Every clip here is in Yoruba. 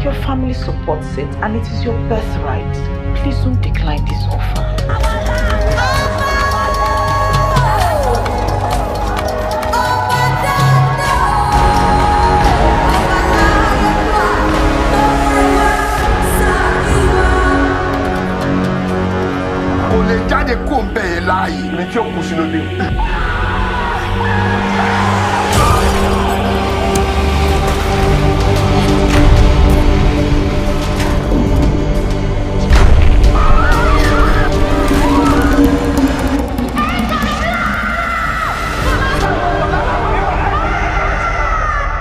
Your family supports it and it is your birthright. Please don't decline this offer. Jáde kó ń bẹ̀ yẹn láàyè ní tí ó kù sínú dé.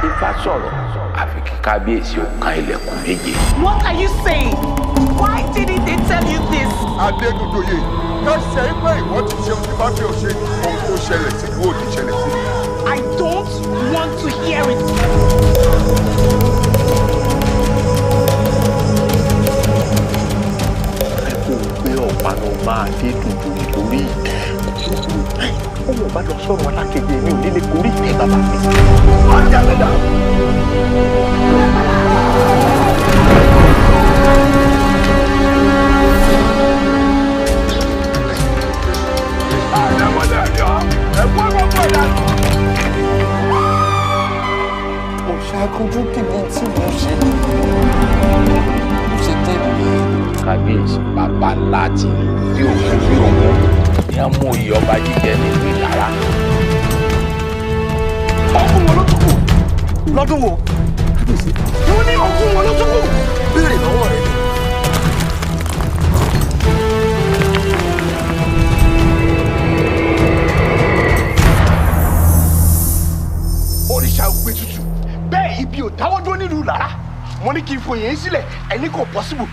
Ifá sọ̀rọ̀ àfi kí kábíyèsí ó kan ilẹ̀kùn méje. What are you saying? Why didn't they tell you this? Adédùdóyè, ká ṣe é pé ìwọ ti ṣe ohun tí bá fi ò ṣe ohun tó ṣẹlẹ̀ sí ìwọ ò ní ṣẹlẹ̀ sí. I don't want to hear it. Ẹ kò gbé ọ̀pá lọ máa Adédùdó nítorí ìtẹ́. Ọmọ bá lọ sọ̀rọ̀ alákejì mi ò ní lè gorí ìtẹ́ bàbá mi. Ọjà lọ́dà. Ṣàkójú kìíní tí mo ṣe débi. Kábíyèsí bàbá ńlá ti bí òkú bí òun ní á mú oyè ọba jíjẹ nínú ìlara. Ọkùn wọn ló tún kù lọ́dún wo? Wọ́n ní ọkùn wọn ló tún kù. Béèrè lọ́wọ́ rẹ̀ ni. Òrìṣà ògbé tutù. Bẹ́ẹ̀ ibi ò dáwọ́ dúró nílùú lára. Mo ní kí n fòye sílẹ̀ ẹni kò possible.